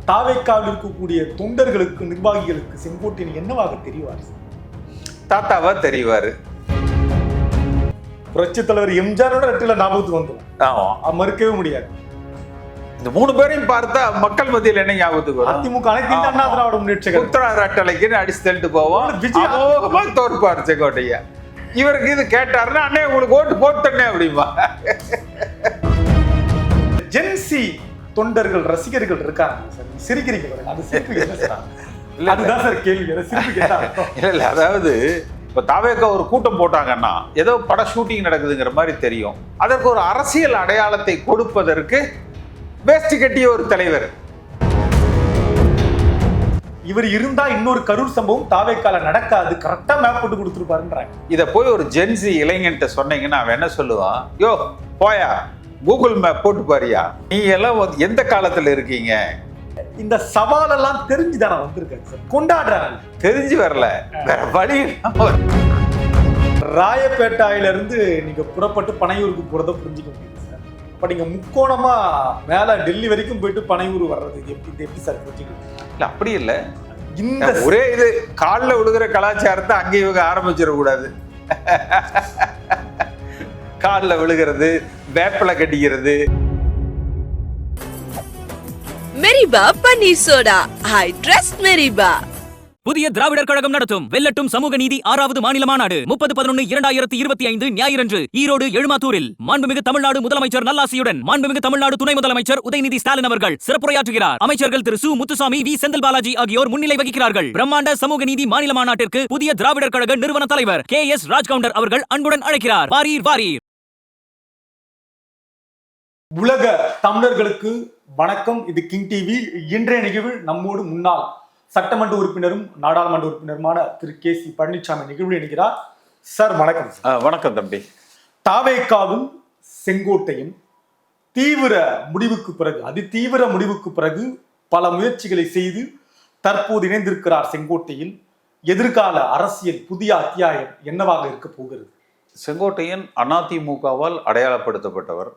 தாவேக்காவில் இருக்கக்கூடிய தொண்டர்களுக்கு நிர்வாகிகளுக்கு செங்கோட்டையன் என்னவாக தெரிவார்? தாத்தாவா தெரிவாரு. புரட்சி தலைவர் எம்ஜிஆரோட ரெட்டில ஞாபகத்துக்கு வந்துடும். ஆமா, மறுக்கவே முடியாது. இந்த 3 பேரையும் பார்த்தா மக்கள் மத்தியில் என்ன ஞாபகத்துக்கு வரும்? அதிமுக அனைத்து இந்திய அண்ணா திராவிட முன்னேற்ற கழகம் உத்தரா ரெட்டலைக்கு அடிச்சு தள்ளிட்டு போவோம். தோற்பார் செங்கோட்டையா. இவருக்கு இது கேட்டாருன்னா அண்ணே உங்களுக்கு ஓட்டு போட்டனே அப்படிமா. ஜென்சி தொண்டர்கள் ரசிகர்கள் இருக்காங்க சார். சிரிக்கிறீங்க பாருங்க. அது சிரிப்பு என்ன சார்? அதுதான் சார் கேள்வி. சிரிப்பு கேட்டாங்க. இல்ல அதாவது இப்ப தாவேக்கா ஒரு கூட்டம் போட்டாங்கன்னா ஏதோ பட ஷூட்டிங் நடக்குதுங்கிற மாதிரி தெரியும். அதற்கு ஒரு அரசியல் அடையாளத்தை கொடுப்பதற்கு வேஷ்டி கட்டிய ஒரு தலைவர். இவர் இருந்தா இன்னொரு கரூர் சம்பவம் தாவேக்கால நடக்காது. கரெக்டா மேப் போட்டு கொடுத்துருப்பாருன்றாங்க. இதை போய் ஒரு ஜென்சி இளைஞன்ட்ட சொன்னீங்கன்னா அவன் என்ன சொல்லுவான்? யோ போயா, கூகுள் மேப் போட்டு பாரியா, நீ எல்லாம் எந்த காலத்துல இருக்கீங்க? இந்த சவாலெல்லாம் தெரிஞ்சுதானே வந்திருக்காரு சார். கொண்டாடுறாங்க. தெரிஞ்சு வரல, வேற வழி. ராயப்பேட்டாயில இருந்து நீங்க புறப்பட்டு பனையூருக்கு போறத புரிஞ்சுக்க முடியுது சார். அப்ப நீங்க முக்கோணமா மேல டெல்லி வரைக்கும் போயிட்டு பனையூர் வர்றது எப்படி சார் புரிஞ்சுக்க? இல்ல அப்படி இல்ல, இந்த ஒரே இது காலில் விழுகிற கலாச்சாரத்தை அங்கே இவங்க ஆரம்பிச்சிடக்கூடாது. காலில் விழுகிறது, வேப்பிலை கட்டிக்கிறது. மெரிபா பன்னீர் சோடா. ஐ ட்ரஸ்ட் மெரிபா. புதிய திராவிடர் கழகம் நடத்தும் வெல்லட்டும் சமூக நீதி 6வது மாநில மாநாடு 30/11/2025 ஞாயிறன்று ஈரோடு எழுமாத்தூரில் மாண்புமிகு தமிழ்நாடு முதலமைச்சர் நல்லாசியுடன் மாண்புமிகு தமிழ்நாடு துணை முதலமைச்சர் உதயநிதி ஸ்டாலின் அவர்கள் சிறப்புரையாற்றுகிறார். அமைச்சர்கள் திரு சு முத்துசாமி, வி செந்தில் பாலாஜி ஆகியோர் முன்னிலை வகிக்கிறார்கள். பிரம்மாண்ட சமூக நீதி மாநில மாநாட்டிற்கு புதிய திராவிடர் கழக நிறுவன தலைவர் KS ராஜ்கவுண்டர் அவர்கள் அன்புடன் அழைக்கிறார். வாரீர் வாரீர். உலக தமிழர்களுக்கு வணக்கம். இது கிங் டிவி. இன்றைய நிகழ்வில் நம்மோடு முன்னாள் சட்டமன்ற உறுப்பினரும் நாடாளுமன்ற உறுப்பினருமான திரு KC பழனிசாமி நிகழ்வில் இணைகிறார். சார் வணக்கம். வணக்கம் தம்பி. தாவேக்காவும் செங்கோட்டையன் தீவிர முடிவுக்கு பிறகு, அதிதீவிர முடிவுக்கு பிறகு பல முயற்சிகளை செய்து தற்போது இணைந்திருக்கிறார் செங்கோட்டையில். எதிர்கால அரசியல் புதிய அத்தியாயம் என்னவாக இருக்க போகிறது? செங்கோட்டையன் அதிமுகவால் அடையாளப்படுத்தப்பட்டவர்,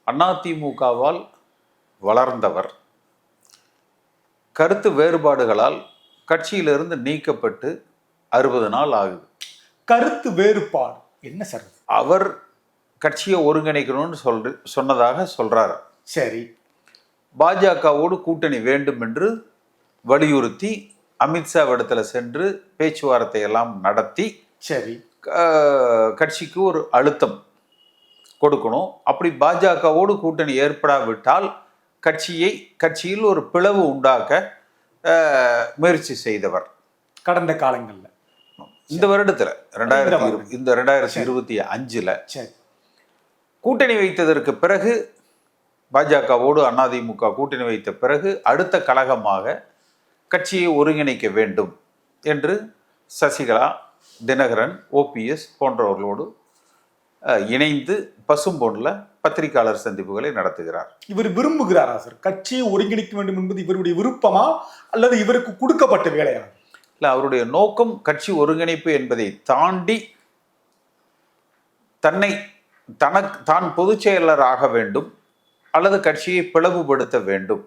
அதிமுகவால் வளர்ந்தவர். கருத்து வேறுபாடுகளால் கட்சியிலிருந்து நீக்கப்பட்டு 60 நாள் ஆகுது. கருத்து வேறுபாடு என்ன சார்? அவர் கட்சியை ஒருங்கிணைக்கணும்னு சொன்னதாக சொல்றாரு. சரி. பாஜகவோடு கூட்டணி வேண்டும் என்று வலியுறுத்தி அமித்ஷா இடத்துல சென்று பேச்சுவார்த்தை எல்லாம் நடத்தி, சரி, கட்சிக்கு ஒரு அழுத்தம் கொடுக்கணும். அப்படி பாஜகவோடு கூட்டணி ஏற்படாவிட்டால் கட்சியில் ஒரு பிளவு உண்டாக்க முயற்சி செய்தவர். கடந்த காலங்களில் இந்த வருடத்தில் 2025 கூட்டணி வைத்ததற்கு பிறகு, பாஜகவோடு அதிமுக கூட்டணி வைத்த பிறகு அடுத்த கழகமாக கட்சியை ஒருங்கிணைக்க வேண்டும் என்று சசிகலா, தினகரன், OPS போன்றவர்களோடு இணைந்து பசும்பொன்ல பத்திரிகையாளர் சந்திப்புகளை நடத்துகிறார். இவர் விரும்புகிறாரா சார் கட்சியை ஒருங்கிணைக்க வேண்டும் என்பது இவருடைய விருப்பமா அல்லது இவருக்கு கொடுக்கப்பட்ட வேலையா? இல்ல, அவருடைய நோக்கம் கட்சி ஒருங்கிணைப்பு என்பதை தாண்டி தான் பொதுச் செயலர் ஆக வேண்டும் அல்லது கட்சியை பிளவுபடுத்த வேண்டும்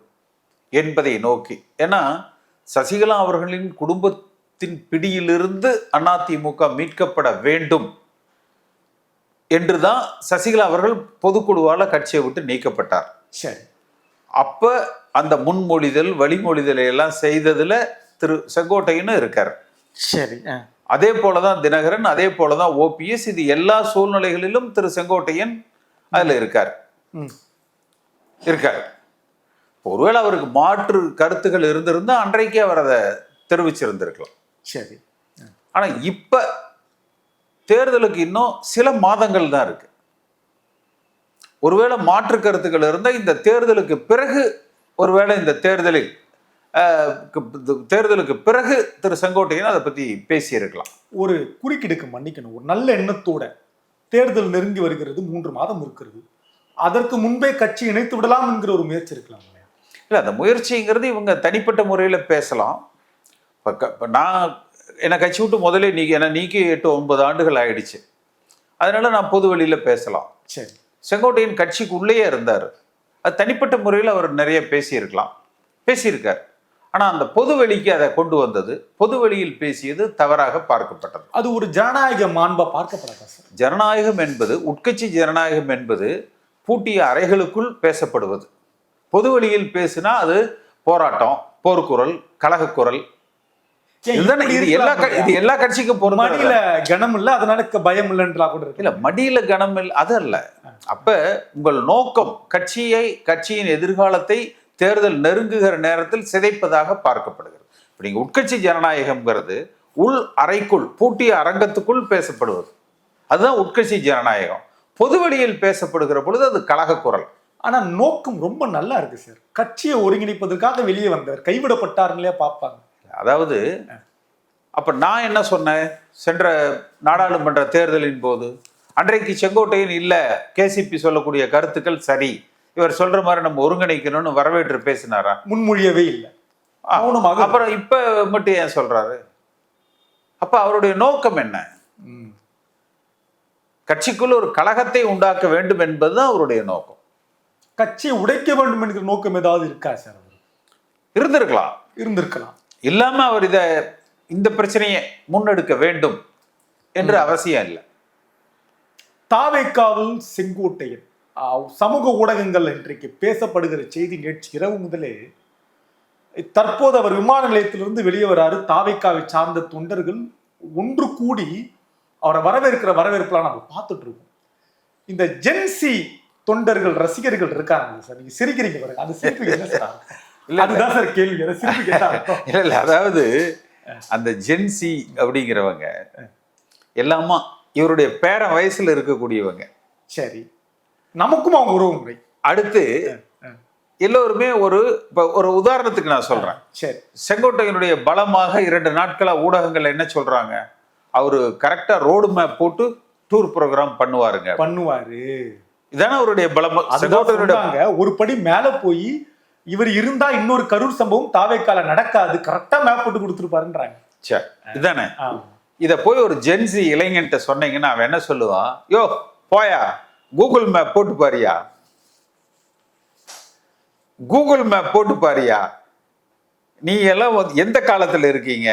என்பதை நோக்கி. ஏன்னா சசிகலா அவர்களின் குடும்பத்தின் பிடியிலிருந்து அதிமுக மீட்கப்பட வேண்டும் என்றுதான் சசிகலா அவர்கள் பொதுக்குழுவால கட்சியை விட்டு நீக்கப்பட்டார். சரி. அப்ப அந்த முன்மொழிதல், வழிமொழிதலை எல்லாம் செய்ததுல திரு செங்கோட்டையன் இருக்கார். சரி. அதே போலதான் தினகரன், அதே போலதான் OPS. இது எல்லா சூழ்நிலைகளிலும் திரு செங்கோட்டையன் அதுல இருக்கார். ஒருவேளை அவருக்கு மாற்று கருத்துக்கள் இருந்திருந்தா அன்றைக்கே அவர் அதை தெரிவிச்சிருந்திருக்கலாம். சரி. ஆனா இப்ப தேர்தலுக்கு இன்னும் சில மாதங்கள் தான் இருக்கு. ஒருவேளை மாற்று கருத்துக்கள் இருந்தால் இந்த தேர்தலுக்கு பிறகு, ஒருவேளை இந்த தேர்தலுக்கு பிறகு திரு செங்கோட்டையன் அதை பத்தி பேசியிருக்கலாம். ஒரு குறுக்கிடுக்கு மன்னிக்கணும். ஒரு நல்ல எண்ணத்தோட தேர்தல் நெருங்கி வருகிறது, 3 மாதம் இருக்கிறது, அதற்கு முன்பே கட்சி இணைத்து விடலாம் என்கிற ஒரு முயற்சி இருக்கலாம். இல்லை, அந்த முயற்சிங்கிறது இவங்க தனிப்பட்ட முறையில் பேசலாம். இப்போ நான் என்னை கட்சி விட்டு முதலே நீக்கி 8-9 ஆண்டுகள் ஆயிடுச்சு. அதனால நான் பொது வெளியில பேசலாம். சரி. செங்கோட்டையன் கட்சிக்கு உள்ளேயே இருந்தார். அது தனிப்பட்ட முறையில் அவர் நிறைய பேசியிருக்கலாம். பேசியிருக்கார். ஆனா அந்த பொது வெளிக்கு அதை கொண்டு வந்தது, பொது வெளியில் பேசியது தவறாக பார்க்கப்பட்டது. அது ஒரு ஜனநாயக மாண்பா பார்க்கப்படாதா சார்? ஜனநாயகம் என்பது, உட்கட்சி ஜனநாயகம் என்பது பூட்டிய அறைகளுக்குள் பேசப்படுவது. பொது வெளியில் பேசினா அது போராட்டம், போர்க்குரல், கலகக்குரல். இதுதானே இது எல்லா கட்சிக்கும் மடியில கனம் இல்ல, அதனால பயம் இல்லைன்றா கூட இருக்கு. இல்ல, மடியில கனம் இல்ல, அது அல்ல. அப்ப உங்கள் நோக்கம் கட்சியின் எதிர்காலத்தை தேர்தல் நெருங்குகிற நேரத்தில் சிதைப்பதாக பார்க்கப்படுகிறது. இப்ப நீங்க உட்கட்சி ஜனநாயகம்ங்கிறது உள் அறைக்குள், பூட்டிய அரங்கத்துக்குள் பேசப்படுவது, அதுதான் உட்கட்சி ஜனநாயகம். பொது வெளியில் பேசப்படுகிற பொழுது அது கலக குரல். ஆனா நோக்கம் ரொம்ப நல்லா இருக்கு சார். கட்சியை ஒருங்கிணைப்பதற்காக வெளியே வந்தவர் கைவிடப்பட்டாருங்களே பார்ப்பாங்க. அதாவது அப்ப நான் என்ன சொன்னேன் சென்ற நாடாளுமன்ற தேர்தலின் போது, அன்றைக்கு செங்கோட்டையன் இல்ல கேசிபி சொல்லக்கூடிய கருத்துக்கள் சரி, இவர் சொல்ற மாதிரி நம்ம ஒருங்கிணைக்கணும்னு வரவேற்று பேசினாரா? முன்மொழியவே இல்லை. அப்புறம் இப்ப மட்டும் ஏன் சொல்றாரு? அப்ப அவருடைய நோக்கம் என்ன? கட்சிக்குள்ள ஒரு கலகத்தை உண்டாக்க வேண்டும் என்பதுதான் அவருடைய நோக்கம். கட்சியை உடைக்க வேண்டும் என்கிற நோக்கம் ஏதாவது இருக்கா சார்? இருந்திருக்கலாம். இல்லாம அவர் இந்த பிரச்சனையை முன்னெடுக்க வேண்டும் என்று அவசியம் இல்லை. தாவேக்காவில் செங்கோட்டையன் சமூக ஊடகங்கள் இன்றைக்கு பேசப்படுகிற செய்தி நேற்று இரவு முதலே, தற்போது அவர் விமான நிலையத்திலிருந்து வெளியே வராரு. தாவேக்காவை சார்ந்த தொண்டர்கள் ஒன்று கூடி அவரை வரவேற்பெல்லாம் நம்ம பார்த்துட்டு இருக்கோம். இந்த ஜென்சி தொண்டர்கள் ரசிகர்கள் இருக்காங்க சார். நீங்க சிரிக்கிறீங்க பாருங்க, அது சிரிப்பு என்ன சார்? அதுதான் சார் கேள்வி. இல்ல, அதாவது அந்த ஜென்சி அப்படிங்கிறவங்க எல்லாமா இவருடைய பேர வயசுல இருக்கக்கூடியவங்க. சரி, நமக்கும் அவங்க உறவு முறை. அடுத்து எல்லோருமே ஒரு உதாரணத்துக்கு நான் சொல்றேன். சரி, செங்கோட்டையனுடைய பலமாக 2 நாட்களா ஊடகங்கள் என்ன சொல்றாங்க, அவரு கரெக்டா ரோடு மேப் போட்டு டூர் ப்ரோக்ராம் பண்ணுவாரு. இதான அவருடைய பலம். செங்கோட்டையனுடைய ஒரு படி மேல போய் இவர் இருந்தா இன்னொரு கரூர் சம்பவம் தாவேக்கால நடக்காது, கரெக்டா மேப் போட்டு கொடுத்துருப்பாருன்றாங்க. சரி, இதானே. இத போய் ஒரு ஜென்சி இளைஞன்ட்ட சொன்னீங்கன்னா அவன் என்ன சொல்லுவான்? யோ போயா, கூகுள் மேப் போட்டு பாரியா, கூகுள் மேப் போட்டு பாரியா, நீ எல்லாம் எந்த காலத்துல இருக்கீங்க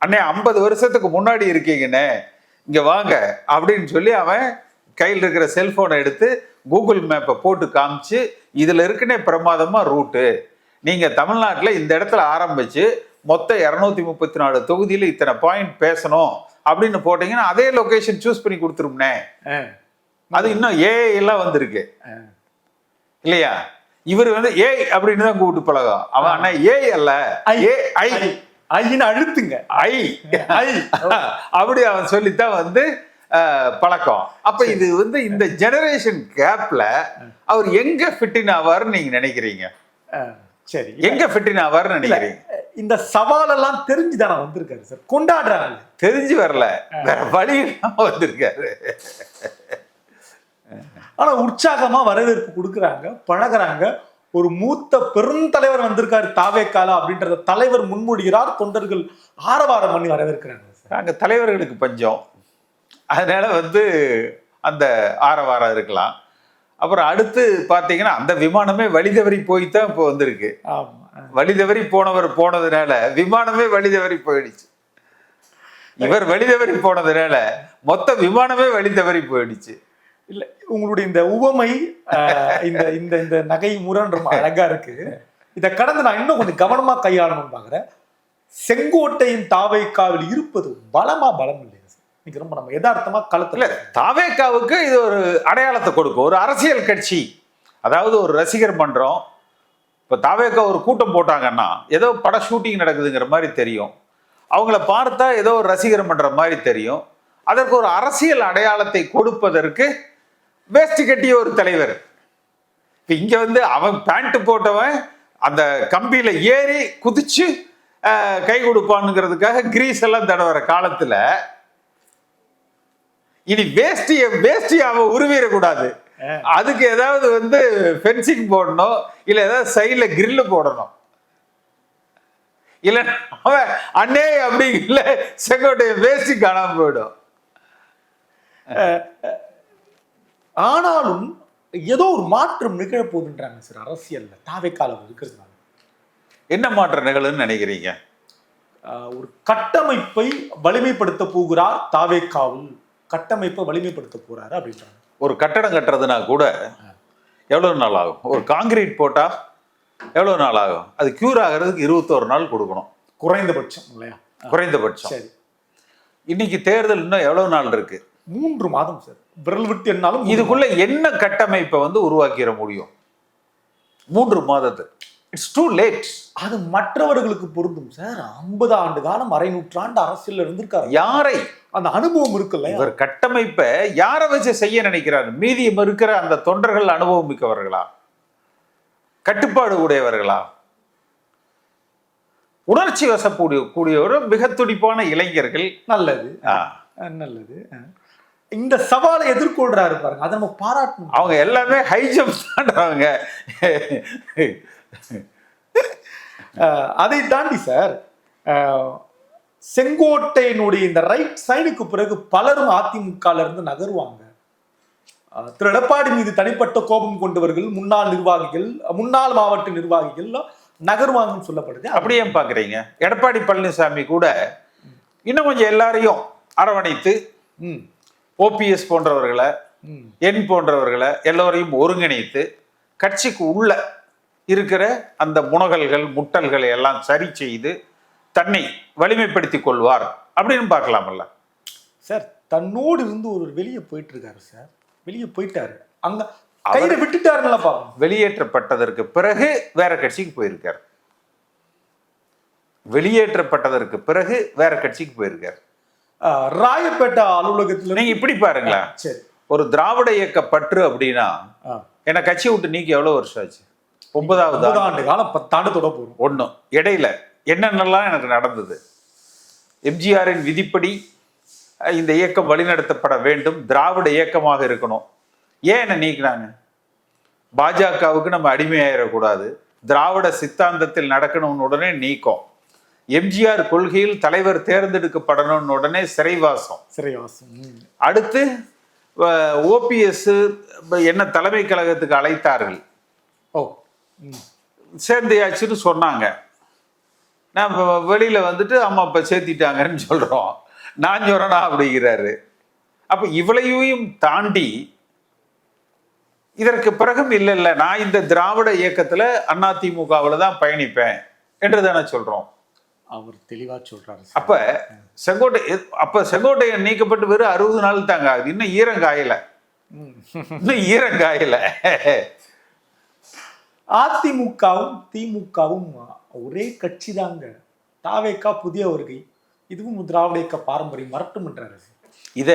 அண்ணே, 50 வருஷத்துக்கு முன்னாடி இருக்கீங்கண்ணே, இங்க வாங்க அப்படின்னு சொல்லி அவன் கையில் இருக்கிற செல்போனை எடுத்து கூகுள் மேப்பை போட்டு காமிச்சு, இதுல இருக்குன்னே பிரமாதமா ரூட்டு, நீங்க தமிழ்நாட்டில் இந்த இடத்துல ஆரம்பிச்சு மொத்தம் 234 தொகுதியில இத்தனை பாயிண்ட் பேசணும் அப்படின்னு போட்டீங்கன்னா அதே லொகேஷன் சூஸ் பண்ணி கொடுத்துரும்னே. அது இன்னும் ஏஐ எல்லாம் வந்திருக்கு இல்லையா? இவர் ஏய் அப்படின்னு தான் கூப்பிட்டு பழகம். அவன் அண்ணா ஏய் அல்ல, அழுத்துங்க அப்படி அவன் சொல்லித்தான் பழக்கம். அப்ப இது இந்த ஜெனரேஷன் கேப்ல அவர் எங்க ஃபிட்டின் ஆவார்னு நீங்க நினைக்கிறீங்க? சரி, எங்க ஃபிட்டின் ஆவார்னு நினைக்கிறீங்க? இந்த சவாலெல்லாம் தெரிஞ்சுதானே வந்திருக்காரு சார், கொண்டாடுறாங்க. தெரிஞ்சு வரல, வேற வழி வந்திருக்காரு. ஆனா உற்சாகமா வரவேற்பு கொடுக்குறாங்க, பழகுறாங்க. ஒரு மூத்த பெருந்தலைவர் வந்திருக்காரு தாவேக்கால அப்படின்றத தலைவர் முன்மொழிகிறார், தொண்டர்கள் ஆரவாரம் பண்ணி வரவேற்கிறாங்க. அங்க தலைவர்களுக்கு பஞ்சம், அதனால அந்த ஆரவாரம் இருக்கலாம். அப்புறம் அடுத்து பாத்தீங்கன்னா அந்த விமானமே வழிதவறி போய்தான் இப்போ வந்திருக்கு. வழிதவறி போனதுனால விமானமே வழிதவறி போயிடுச்சு. இவர் வழிதவறி போனதுனால மொத்த விமானமே வழிதவறி போயிடுச்சு. இல்ல, உங்களுடைய இந்த உவமை, இந்த இந்த இந்த நகை முரண் ரொம்ப அழகா இருக்கு. இதை கடந்து நான் இன்னும் கொஞ்சம் கவனமா கையாளணும்னு பாக்குறேன். செங்கோட்டையின் தாவேக்காவில் இருப்பது பலம் இல்லையா? இன்னைக்கு ரொம்ப நம்ம யதார்த்தமா களத்துல தாவேக்காவுக்கு இது ஒரு அடையாளத்தை கொடுக்கும். ஒரு அரசியல் கட்சி, அதாவது ஒரு ரசிகர் மன்றம். இப்ப தாவேக்கா ஒரு கூட்டம் போட்டாங்கன்னா ஏதோ பட ஷூட்டிங் நடக்குதுங்கிற மாதிரி தெரியும், அவங்கள பார்த்தா ஏதோ ஒரு ரசிகர் மன்றம் மாதிரி தெரியும். அதற்கு ஒரு அரசியல் அடையாளத்தை கொடுப்பதற்கு வேஷ்டி கட்டிய ஒரு தலைவர். இங்க அவன் பேண்ட் போட்டவன் அந்த கம்பியில ஏறி குதிச்சு கை கொடுப்பானுங்கிறதுக்காக கிரீஸ் எல்லாம் தடவர காலத்துல இனி வேஷ்டி அவன் உருவிடக்கூடாது. அதுக்கு ஏதாவது ஃபென்சிங் போடணும், இல்ல ஏதாவது சைட்ல கிரில் போடணும். இல்ல அவன் அண்ணே அப்படிங்கல செங்கோட்டையன் வேஷ்டி காணாம போயிடும். ஆனாலும் ஏதோ ஒரு மாற்றம் நிகழப்போகுதுன்றாங்க சார் அரசியல்ல தாவேக்கால இருக்கிறதுனால. என்ன மாற்றம் நிகழுன்னு நினைக்கிறீங்க? ஒரு கட்டமைப்பை வலிமைப்படுத்த போகிறார் தாவேக்காவில், கட்டமைப்பை வலிமைப்படுத்த போறாரு அப்படின்றாங்க. ஒரு கட்டடம் கட்டுறதுனா கூட எவ்வளவு நாள் ஆகும்? ஒரு காங்கிரீட் போட்டா எவ்வளவு நாள் ஆகும்? அது கியூர் ஆகிறதுக்கு 21 நாள் கொடுக்கணும் குறைந்தபட்சம் இல்லையா? குறைந்தபட்சம். சரி, இன்னைக்கு தேர்தல் இன்னும் எவ்வளவு நாள் இருக்கு? 3 மாதம் சார். விரல் விட்டு என்னாலும் இதுக்குள்ள என்ன கட்டமைப்பை உருவாக்கிட முடியும்? 3 மாதத்து. It's too late. அது மற்றவர்களுக்கு பொருந்தும் சார். 50 ஆண்டு காலம், அரை நூற்றாண்டு அரசியல் இருந்திருக்காரு. யாரை? அந்த அனுபவம் இருக்குல்ல. இவர் கட்டமைப்பை யாரை வச்சு செய்ய நினைக்கிறார்? மீதியம் இருக்கிற அந்த தொண்டர்கள் அனுபவம் மிக்கவர்களா? கட்டுப்பாடு உடையவர்களா? உணர்ச்சி வசப்படக்கூடிய மிக துடிப்பான இளைஞர்கள். நல்லது, நல்லது. இந்த சவாலை எதிர்கொள்றாரு பாருங்க, அதை நம்ம பாராட்டணும். அவங்க எல்லாமே ஹை ஜம்ப் தாண்டவங்க. அதை தாண்டி சார், செங்கோட்டையினுடைய இந்த ரைட் சைடுக்கு பிறகு பலரும் அதிமுக இருந்து நகருவாங்க. திரு எடப்பாடி மீது தனிப்பட்ட கோபம் கொண்டவர்கள், முன்னாள் நிர்வாகிகள், முன்னாள் மாவட்ட நிர்வாகிகள் நகருவாங்கன்னு சொல்லப்படுது. அப்படியே பாக்குறீங்க? எடப்பாடி பழனிசாமி கூட இன்னும் கொஞ்சம் எல்லாரையும் அரவணைத்து ஓபிஎஸ் போன்றவர்களை, என் போன்றவர்களை எல்லோரையும் ஒருங்கிணைத்து கட்சிக்கு உள்ள இருக்கிற அந்த முனகல்கள் முட்டல்களை எல்லாம் சரி செய்து தன்னை வலிமைப்படுத்தி கொள்வார் அப்படின்னு பார்க்கலாமல்ல சார். தன்னோடு இருந்து ஒரு வெளியே போயிட்டு இருக்காரு சார். வெளியே போயிட்டாரு, அங்க கையில விட்டுட்டாருங்களா பாருங்க. வெளியேற்றப்பட்டதற்கு பிறகு வேற கட்சிக்கு போயிருக்கார். வெளியேற்றப்பட்டதற்கு பிறகு வேற கட்சிக்கு போயிருக்கார். ராயப்பேட்டை அலுவலகத்தில் நீங்க இப்படி பாருங்களேன். சரி, ஒரு திராவிட இயக்க பற்று அப்படின்னா என்ன கட்சி விட்டு நீக்கி எவ்வளவு வருஷம் ஆச்சு? 9வது ஆண்டு காலம், 10 ஆண்டு தொட போறோம். ஒன்றும் இடையில என்னென்னலாம் எனக்கு நடந்தது? எம்ஜிஆரின் விதிப்படி இந்த இயக்கம் வழிநடத்தப்பட வேண்டும், திராவிட இயக்கமாக இருக்கணும். ஏன் என்ன நீக்கினாங்க? பாஜகவுக்கு நம்ம அடிமையாயிடக்கூடாது, திராவிட சித்தாந்தத்தில் நடக்கணும்னு உடனே நீக்கம். எம்ஜிஆர் கொள்கையில் தலைவர் தேர்ந்தெடுக்கப்படணும்னு உடனே சிறைவாசம். அடுத்து ஓபிஎஸ் என்ன தலைமை கழகத்துக்கு அழைத்தார்கள், சேர்ந்தையாச்சுன்னு சொன்னாங்க. நான் வெளியில வந்துட்டு அம்மா அப்பா சேர்த்திட்டாங்கன்னு சொல்றோம். நான் சொல்றேனா அப்படிங்கிறாரு. அப்ப இவளையும் தாண்டி இதற்கு பிறகும் இல்ல நான் இந்த திராவிட இயக்கத்துல அதிமுகவில் தான் பயணிப்பேன் என்று தானே சொல்றோம். அவர் தெளிவா சொல்றாரு. அப்ப செங்கோட்டையன் நீக்கப்பட்டு வெறும் 60 நாள் தாங்க ஆகுது. இன்னும் ஈரங்காயல. அதிமுகவும் திமுகவும் ஒரே கட்சி தாங்க. தாவேக்கா புதிய வருகை, இதுவும் திராவிட இயக்க பாரம்பரியம் வரட்டும் என்றாரு. இத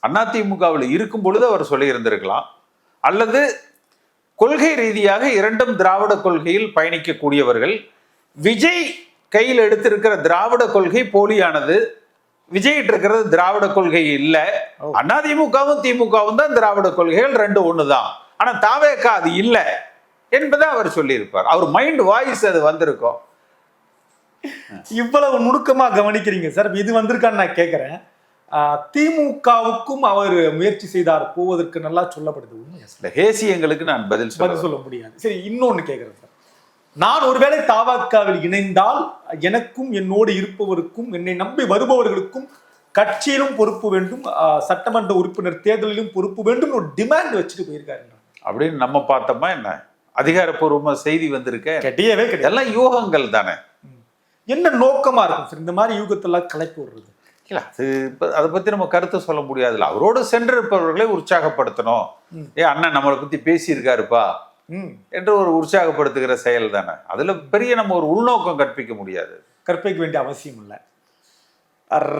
அதிமுகவில் இருக்கும் பொழுது அவர் சொல்லி இருந்திருக்கலாம். அல்லது கொள்கை ரீதியாக இரண்டும் திராவிட கொள்கையில் பயணிக்கக்கூடியவர்கள், விஜய் கையில் எடுத்திருக்கிற திராவிட கொள்கை போலியானது, விஜய் இருக்கிறது திராவிட கொள்கை இல்லை, அதிமுகவும் திமுகவும் தான் திராவிட கொள்கைகள், ரெண்டு ஒண்ணுதான், ஆனா தாவேக்கா அது இல்லை என்பதை அவர் சொல்லியிருப்பார். அவர் மைண்ட் வாய்ஸ் அது வந்திருக்கும். இவ்வளவு நுணுக்கமா கவனிக்கிறீங்க சார். இது வந்திருக்கான்னு நான் கேட்கிறேன். திமுகவுக்கும் அவர் முயற்சி செய்தார் போவதற்கு நல்லா சொல்லப்படுது. ஹேசியங்களுக்கு நான் பதில் சொல்ல முடியாது. சரி, இன்னொன்னு கேட்கிறேன் சார். நான் ஒருவேளை தாவக்காவில் இணைந்தால் எனக்கும் என்னோடு இருப்பவருக்கும் என்னை நம்பி வருபவர்களுக்கும் கட்சியிலும் பொறுப்பு வேண்டும், சட்டமன்ற உறுப்பினர் தேர்தலிலும் பொறுப்பு வேண்டும் ஒரு டிமாண்ட் வச்சுட்டு போயிருக்காரு அப்படின்னு நம்ம பார்த்தோமா என்ன? அதிகாரப்பூர்வமா செய்தி வந்திருக்க கிடையவே கிடையாது. எல்லாம் யூகங்கள் தானே. என்ன நோக்கமா இருக்கும் சார் இந்த மாதிரி யூகத்தெல்லாம் கலைப்பு விடுறது? இல்ல அது அதை பத்தி நம்ம கருத்து சொல்ல முடியாதுல்ல. அவரோடு சென்றிருப்பவர்களை உற்சாகப்படுத்தணும். அண்ணன் நம்மளை பத்தி பேசியிருக்காருப்பா என்று ஒரு உற்சாகப்படுத்துகிற செயல் தானே. அதுல பெரிய நம்ம ஒரு உள்நோக்கம் கற்பிக்க முடியாது, கற்பிக்க வேண்டிய அவசியம் இல்லை.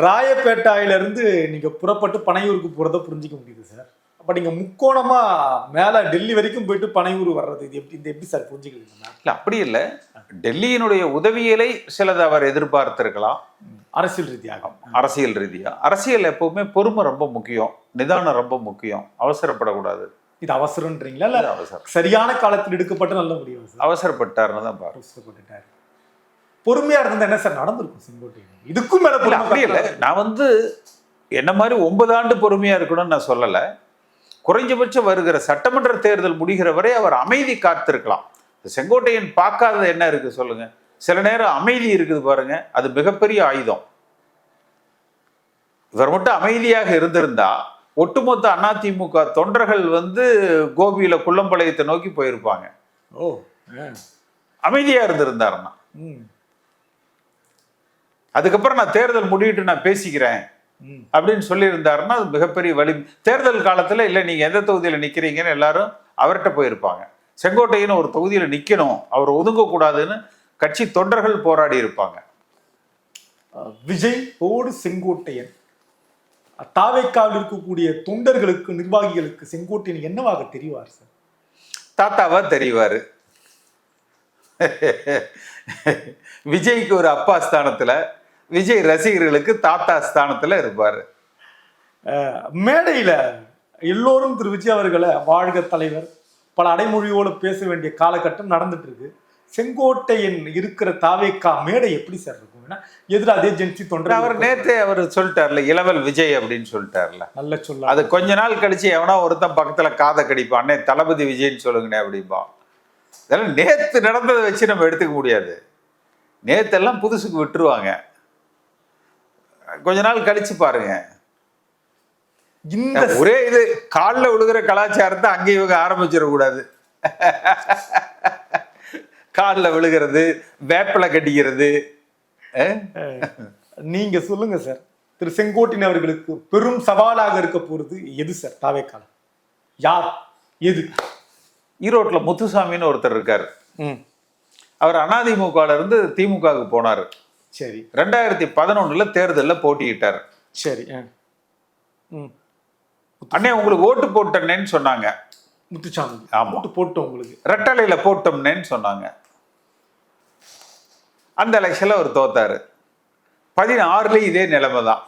ராயப்பேட்டாயிலிருந்து நீங்க புறப்பட்டு பனையூருக்கு போறதை புரிஞ்சிக்க முடியுது சார். அப்ப நீங்க முக்கோணமா மேல டெல்லி வரைக்கும் போயிட்டு பனையூர் வர்றது இது எப்படி சார் புரிஞ்சுக்கிறீங்க? இல்ல அப்படி இல்லை. டெல்லியினுடைய உதவியலை சிலது அவர் எதிர்பார்த்திருக்கலாம். அரசியல் ரீதியா அரசியல் எப்பவுமே பொறுமை ரொம்ப முக்கியம், நிதானம் ரொம்ப முக்கியம். அவசரப்படக்கூடாது. இது அவசரம்ன்றீங்களா இல்ல அவசரம் சரியான காலத்தில் எடுக்கப்பட்ட நல்ல முடியும்? அவசரப்பட்டாருன்னு தான் பாரு. அவசரப்பட்டுட்டாரு. பொறுமையா இருந்தா என்ன சார் நடந்திருக்கும் செங்கோட்டையன்? இதுக்கும் மேல அப்படி இல்லை. நான் என்ன மாதிரி 9 ஆண்டு பொறுமையா இருக்கணும்னு நான் சொல்லலை. குறைஞ்சபட்சம் வருகிற சட்டமன்ற தேர்தல் முடிகிற வரை அவர் அமைதி காத்திருக்கலாம். செங்கோட்டையன் பார்க்காதது என்ன இருக்கு சொல்லுங்க? சில நேரம் அமைதி இருக்குது பாருங்க, அது மிகப்பெரிய ஆயுதம். இவர் மட்டும் அமைதியாக இருந்திருந்தா ஒட்டுமொத்த அதிமுக தொண்டர்கள் கோபியில குள்ளம்பாளையத்தை நோக்கி போயிருப்பாங்க. ஓ, அமைதியா இருந்திருந்தாருன்னா. அதுக்கப்புறம் நான் தேர்தல் முடிவிட்டு நான் பேசிக்கிறேன் அப்படின்னு சொல்லி இருந்தாருன்னா அது மிகப்பெரிய வலி. தேர்தல் காலத்துல இல்ல நீங்க எந்த தொகுதியில நிக்கிறீங்கன்னு எல்லாரும் அவர்கிட்ட போயிருப்பாங்க. செங்கோட்டையன் ஒரு தொகுதியில நிக்கணும், அவர் ஒதுங்க கூடாதுன்னு கட்சி தொண்டர்கள் போராடி இருப்பாங்க. விஜய் ஓடு செங்கோட்டையன் தாவேக்காவில் இருக்கக்கூடிய தொண்டர்களுக்கு, நிர்வாகிகளுக்கு செங்கோட்டையன் என்னவாக தெரிவார் சார்? தாத்தாவா தெரிவாரு. விஜய்க்கு ஒரு அப்பா ஸ்தானத்துல, விஜய் ரசிகர்களுக்கு தாத்தா ஸ்தானத்துல இருப்பாரு. மேடையில எல்லோரும் திரு விஜய் அவர்களை வாழ்க தலைவர் பல அடைமொழியோடு பேச வேண்டிய காலகட்டம் நடந்துட்டு இருக்கு. செங்கோட்டையன் இருக்கிற தாவேக்கா மேடை எப்படி சார் இருக்கும்? எதிர அதே ஜென்சி தொண்டர். அவர் நேத்தே அவர் சொல்லிட்டார்ல, இளவல் விஜய் அப்படின்னு சொல்லிட்டார்ல. நல்ல சொல்ல. அது கொஞ்ச நாள் கழிச்சு எவனா ஒருத்தன் பக்கத்துல காதை கடிப்பான், தளபதி விஜய்ன்னு சொல்லுங்கண்ணே அப்படிம்பான். இதெல்லாம் நேத்து நடந்ததை வச்சு நம்ம எடுத்துக்க முடியாது. நேத்தெல்லாம் புதுசுக்கு விட்டுருவாங்க. கொஞ்ச நாள் கழிச்சு பாருங்க. இந்த ஒரே இது காலில் விழுகிற கலாச்சாரத்தை அங்கே இவங்க ஆரம்பிச்சிடக்கூடாது. காலில் விழுகிறது, வேப்பிலை கட்டிக்கிறது. நீங்க சொல்லுங்க சார், திரு செங்கோட்டையன் அவர்களுக்கு பெரும் சவாலாக இருக்க போறது எது சார்? தாவேக்கால யார், எது? ஈரோட்டில் முத்துசாமின்னு ஒருத்தர் இருக்காரு. அவர் அதிமுகல இருந்து திமுகவுக்கு போனாரு. சரி. 2011 தேர்தலில் போட்டியிட்டார். சரி. அண்ணே உங்களுக்கு ஓட்டு போட்டேன்னு சொன்னாங்க முத்துசாமி. ஓட்டு போட்டோம், உங்களுக்கு ரெட்டலையில போட்டோம்னு சொன்னாங்க. அந்த எலெக்ஷன்ல அவர் தோத்தாரு. 16 இதே நிலைமை தான்.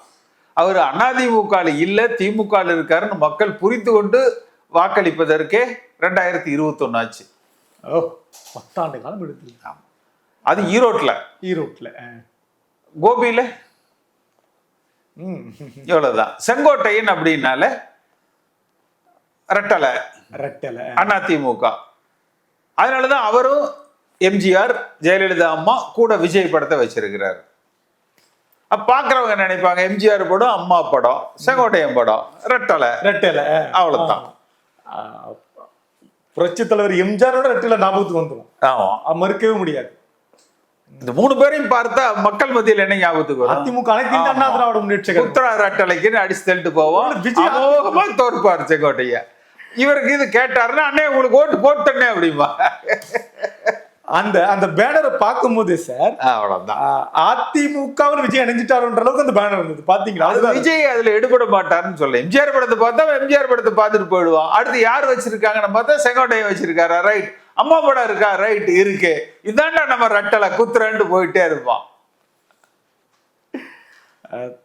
அவர் அதிமுக இல்ல திமுக இருக்காருன்னு மக்கள் புரிந்து கொண்டு வாக்களிப்பதற்கே 2021 ஆச்சு. 10 ஆண்டு காலம் எடுத்து. அது ஈரோட்ல. கோபியில இவ்வளவுதான். செங்கோட்டையன் அப்படின்னால ரெட்டலை அதிமுக. அதனாலதான் அவரும் எம்ஜிஆர், ஜெயலலிதா அம்மா கூட விஜய் படத்தை வச்சிருக்கிறாரு. பாக்குறவங்க நினைப்பாங்க எம்ஜிஆர் படம், அம்மா படம், செங்கோட்டையன் படம், ரெட்டலை. அவ்வளவுதான். புரட்சி தலைவர் எம்ஜிஆரோட ரெட்டலை ஞாபகத்துக்கு வந்துடும். ஆமா, மறுக்கவே முடியாது. இந்த 3 பேரையும் பார்த்தா மக்கள் மத்தியில் என்ன ஞாபகத்துக்கு வரும்? அதிமுக அண்ணா திராவிட முன்னேற்ற கழகம் உத்தரா ரெட்டலைக்கு அடிச்சு தள்ளிட்டு போவோம். அமோகமா தோற்பாரு செங்கோட்டையா. இவருக்கு இது கேட்டாருன்னா அண்ணே உங்களுக்கு ஓட்டு போட்டேன்னே அப்படிமா. அந்த பேனரை பார்க்கும் போதே சார் அவ்வளவுதான். அதிமுகவில் விஜய் இணைஞ்சிட்டாருன்ற அளவுக்கு அந்த பேனர் இருந்தது. பாத்தீங்களா? விஜய் அதுல எடுபட மாட்டாருன்னு சொல்ல. எம்ஜிஆர் படத்தை பார்த்தா எம்ஜிஆர் படத்தை பார்த்துட்டு போயிடுவான். அடுத்து யார் வச்சிருக்காங்கன்னு பார்த்தா செங்கோட்டையன் வச்சிருக்காரா, ரைட். அம்மா படம் இருக்கா, ரைட் இருக்கு. இதாண்டா நம்ம ரெட்டலை குத்துறன்னு போயிட்டே இருப்பான்.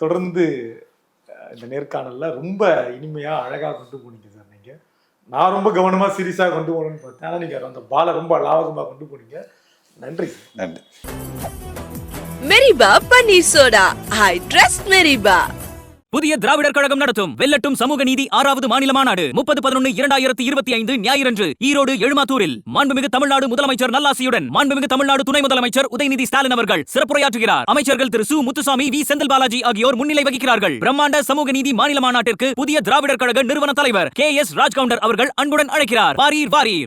தொடர்ந்து இந்த நேர்காணல்ல ரொம்ப இனிமையா அழகா கொண்டு போனீங்க சார். நீங்க நான் ரொம்ப கவனமா சீரியஸா கொண்டு போகணும்னு பார்த்தேன். ஆனா நீங்க அந்த பாலை ரொம்ப லாவகமா கொண்டு போனீங்க. நன்றி. நன்றி. மெரிபா பன்னீர் சோடா. ஐ ட்ரஸ்ட் மெரிபா. புதிய திராவிடர் கழகம் நடத்தும் வெல்லட்டும் சமூக நீதி 6வது மாநில மாநாடு 30/11/2025 ஞாயிறன்று ஈரோடு எழுமாத்தூரில் மாண்புமிகு தமிழ்நாடு முதலமைச்சர் நல்லாசியுடன் மாண்புமிகு தமிழ்நாடு துணை முதலமைச்சர் உதயநிதி ஸ்டாலின் அவர்கள் சிறப்புரையாற்றுகிறார். அமைச்சர்கள் திரு சு முத்துசாமி, வி செந்தில் பாலாஜி ஆகியோர் முன்னிலை வகிக்கிறார்கள். பிரம்மாண்ட சமூக நீதி மாநில மாநாட்டிற்கு புதிய திராவிடர் கழக நிறுவன தலைவர் KS ராஜ்கவுண்டர் அவர்கள் அன்புடன் அழைக்கிறார். வாரீர் வாரீர்.